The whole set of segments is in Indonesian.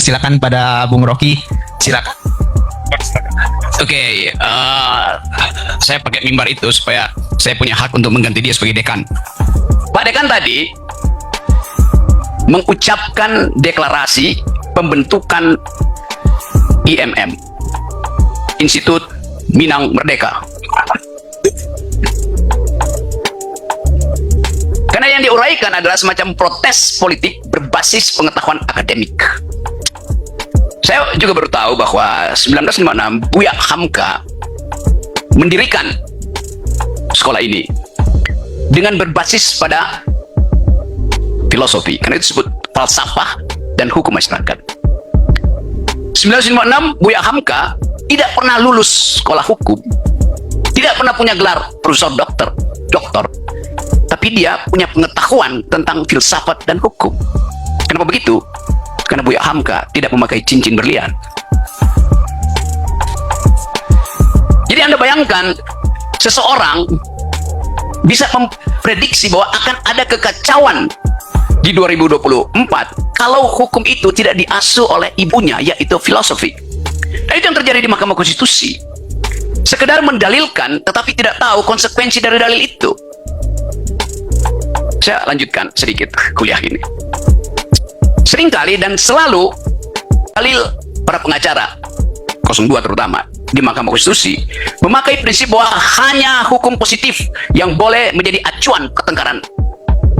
Silakan pada Bung Rocky, silakan. Oke, saya pakai mimbar itu supaya saya punya hak untuk mengganti dia sebagai dekan. Pak Dekan tadi mengucapkan deklarasi pembentukan IMM, Institut Minang Merdeka. Karena yang diuraikan adalah semacam protes politik berbasis pengetahuan akademik. Saya juga baru tahu bahwa 1956 Buya Hamka mendirikan sekolah ini dengan berbasis pada filosofi, karena itu disebut falsafah dan hukum masyarakat. 1956 Buya Hamka tidak pernah lulus sekolah hukum, tidak pernah punya gelar profesor doktor, tapi dia punya pengetahuan tentang filsafat dan hukum. Kenapa begitu? Karena Buya Hamka tidak memakai cincin berlian. Jadi Anda bayangkan, seseorang bisa memprediksi bahwa akan ada kekacauan di 2024 kalau hukum itu tidak diasuh oleh ibunya, yaitu filosofi. Dan itu yang terjadi di Mahkamah Konstitusi. Sekedar mendalilkan tetapi tidak tahu konsekuensi dari dalil itu. Saya lanjutkan sedikit kuliah ini. Seringkali dan selalu dalil para pengacara 02 terutama di Mahkamah Konstitusi memakai prinsip bahwa hanya hukum positif yang boleh menjadi acuan pertengkaran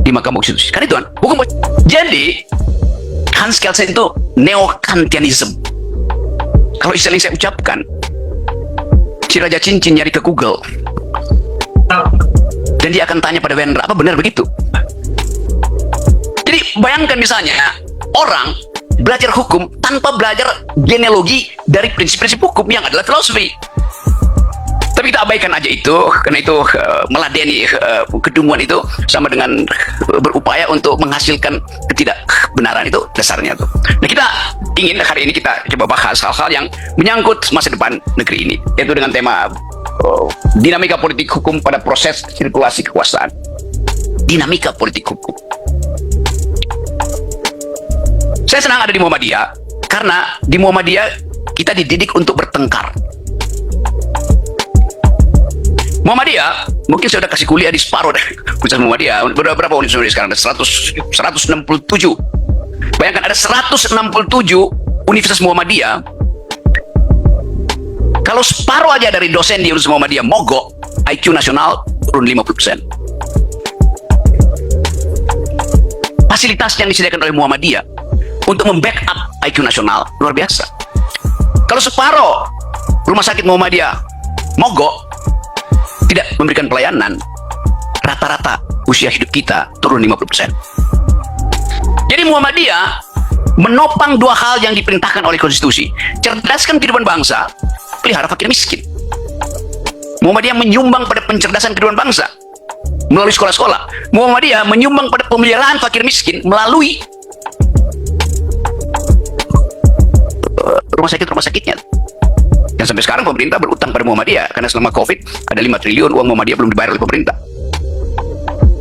di Mahkamah Konstitusi. Kan itu kan hukum. Jadi Hans Kelsen itu neo-Kantianism. Kalau istilah yang saya ucapkan, si Raja Cincin nyari ke Google dan dia akan tanya pada Wendra, apa benar begitu? Jadi bayangkan misalnya orang belajar hukum tanpa belajar genealogi dari prinsip-prinsip hukum yang adalah filosofi. Tapi kita abaikan aja itu, karena itu meladeni kedunguan itu sama dengan berupaya untuk menghasilkan ketidakbenaran, itu dasarnya tuh. Nah, kita ingin hari ini kita coba bahas hal-hal yang menyangkut masa depan negeri ini, yaitu dengan tema dinamika politik hukum pada proses sirkulasi kekuasaan. Dinamika politik hukum. Saya senang ada di Muhammadiyah, karena di Muhammadiyah kita dididik untuk bertengkar. Muhammadiyah, mungkin saya sudah kasih kuliah di separuh deh Universitas Muhammadiyah. Berapa universitas sekarang? Ada 167. Bayangkan ada 167 Universitas Muhammadiyah. Kalau separuh aja dari dosen di Universitas Muhammadiyah mogok, IQ nasional turun 50%. Fasilitas yang disediakan oleh Muhammadiyah untuk membackup IQ nasional luar biasa. Kalau separuh rumah sakit Muhammadiyah mogok, tidak memberikan pelayanan, rata-rata usia hidup kita turun 50%. Jadi Muhammadiyah menopang dua hal yang diperintahkan oleh konstitusi: cerdaskan kehidupan bangsa, pelihara fakir miskin. Muhammadiyah menyumbang pada pencerdasan kehidupan bangsa melalui sekolah-sekolah. Muhammadiyah menyumbang pada pemeliharaan fakir miskin melalui rumah sakit-rumah-sakitnya. Dan sampai sekarang pemerintah berutang pada Muhammadiyah karena selama COVID ada 5 triliun uang Muhammadiyah belum dibayar oleh pemerintah.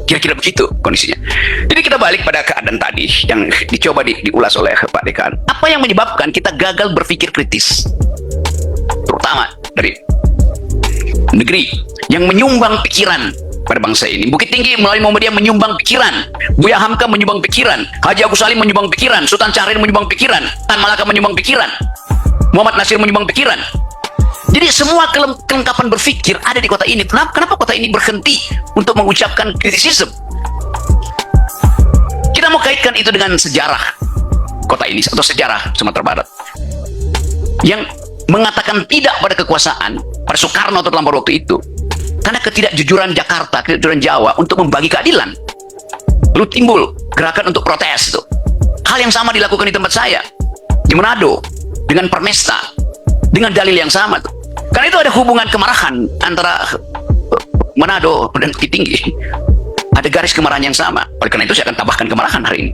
Kira-kira begitu kondisinya. Jadi kita balik pada keadaan tadi yang dicoba diulas oleh Pak Dekan. Apa yang menyebabkan kita gagal berpikir kritis? Terutama dari negeri yang menyumbang pikiran pada bangsa ini. Bukit Tinggi melalui Muhammadiyah menyumbang pikiran, Buya Hamka menyumbang pikiran, Haji Agus Salim menyumbang pikiran, Sultan Syahrir menyumbang pikiran, Tan Malaka menyumbang pikiran, Muhammad Nasir menyumbang pikiran. Jadi semua kelengkapan berpikir ada di kota ini. Kenapa kota ini berhenti untuk mengucapkan kritisisme? Kita mau kaitkan itu dengan sejarah kota ini atau sejarah Sumatera Barat yang mengatakan tidak pada kekuasaan pada Soekarno atau terlampau waktu itu karena ketidakjujuran Jakarta, ketidakjujuran Jawa untuk membagi keadilan. Lalu timbul gerakan untuk protes itu. Hal yang sama dilakukan di tempat saya di Manado dengan Permesta dengan dalil yang sama tuh. Karena itu ada hubungan kemarahan antara Manado dan Bukit Tinggi. Ada garis kemarahan yang sama. Oleh karena itu saya akan tambahkan kemarahan hari ini.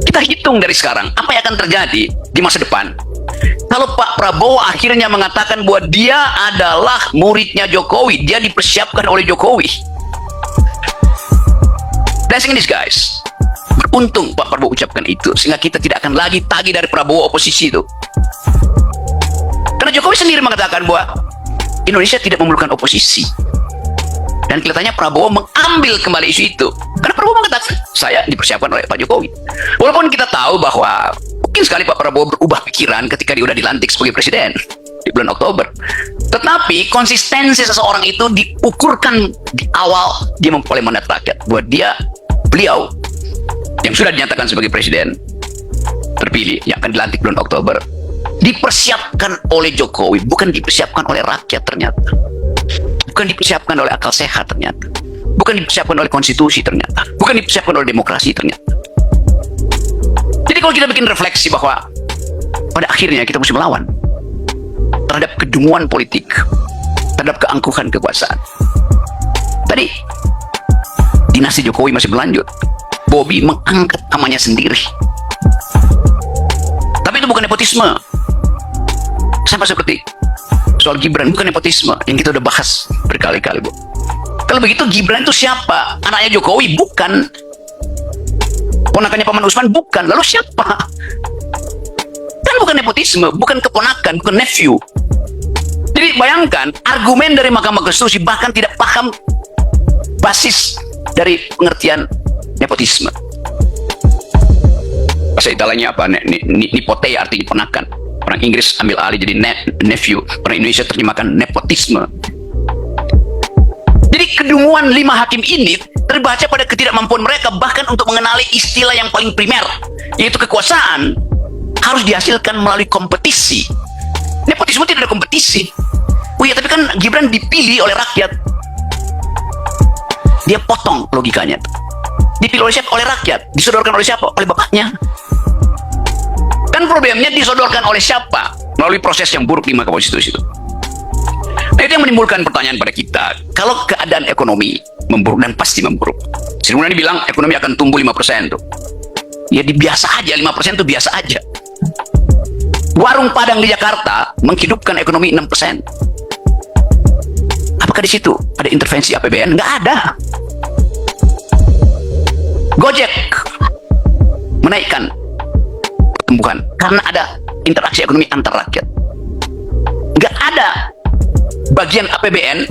Kita hitung dari sekarang apa yang akan terjadi di masa depan kalau Pak Prabowo akhirnya mengatakan bahwa dia adalah muridnya Jokowi, dia dipersiapkan oleh Jokowi. Blessing in disguise. Untung Pak Prabowo ucapkan itu, sehingga kita tidak akan lagi tagih dari Prabowo oposisi itu. Karena Jokowi sendiri mengatakan bahwa Indonesia tidak memerlukan oposisi. Dan kelihatannya Prabowo mengambil kembali isu itu. Karena Prabowo mengatakan, saya dipersiapkan oleh Pak Jokowi. Walaupun kita tahu bahwa mungkin sekali Pak Prabowo berubah pikiran ketika dia sudah dilantik sebagai presiden di bulan Oktober. Tetapi konsistensi seseorang itu diukurkan di awal dia memperoleh mandat rakyat. Bahwa beliau yang sudah dinyatakan sebagai presiden terpilih yang akan dilantik bulan Oktober dipersiapkan oleh Jokowi, bukan dipersiapkan oleh rakyat ternyata, bukan dipersiapkan oleh akal sehat ternyata, bukan dipersiapkan oleh konstitusi ternyata, bukan dipersiapkan oleh demokrasi ternyata. Jadi kalau kita bikin refleksi bahwa pada akhirnya kita mesti melawan terhadap kedunguan politik, terhadap keangkuhan kekuasaan. Tadi dinasti Jokowi masih berlanjut. Bobi mengangkat namanya sendiri. Tapi itu bukan nepotisme. Sama seperti soal Gibran, bukan nepotisme yang kita udah bahas berkali-kali, Bu. Kalau begitu Gibran itu siapa? Anaknya Jokowi? Bukan. Ponakannya Paman Usman? Bukan. Lalu siapa? Kan bukan nepotisme, bukan keponakan, bukan nephew. Jadi bayangkan, argumen dari Mahkamah Konstitusi bahkan tidak paham basis dari pengertian nepotisme. Bahasa Italianya apa? Nipote artinya ponakan. Orang Inggris ambil alih jadi nephew. Orang Indonesia terjemahkan nepotisme. Jadi kedunguan 5 hakim ini terbaca pada ketidakmampuan mereka bahkan untuk mengenali istilah yang paling primer, yaitu kekuasaan harus dihasilkan melalui kompetisi. Nepotisme tidak ada kompetisi. Oh iya, tapi kan Gibran dipilih oleh rakyat. Dia potong logikanya. Dipilih oleh siapa? Oleh rakyat. Disodorkan oleh siapa? Oleh bapaknya. Kan problemnya disodorkan oleh siapa? Melalui proses yang buruk di Mahkamah Konstitusi itu. Nah, itu yang menimbulkan pertanyaan pada kita. Kalau keadaan ekonomi memburuk, dan pasti memburuk. Sri Mulyani bilang ekonomi akan tumbuh 5% tuh. Ya biasa aja, 5% itu biasa aja. Warung Padang di Jakarta menghidupkan ekonomi 6%. Apakah di situ ada intervensi APBN? Nggak ada. Gojek menaikkan pertumbuhan karena ada interaksi ekonomi antar rakyat. Nggak ada bagian APBN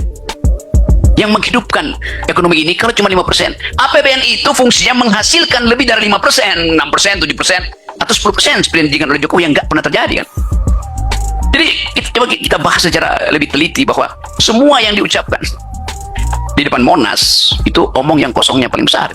yang menghidupkan ekonomi ini kalau cuma 5%. APBN itu fungsinya menghasilkan lebih dari 5%, 6%, 7%, atau 10% seperti yang diinginkan oleh Jokowi yang nggak pernah terjadi kan. Jadi coba kita bahas secara lebih teliti bahwa semua yang diucapkan di depan Monas itu omong yang kosongnya paling besar.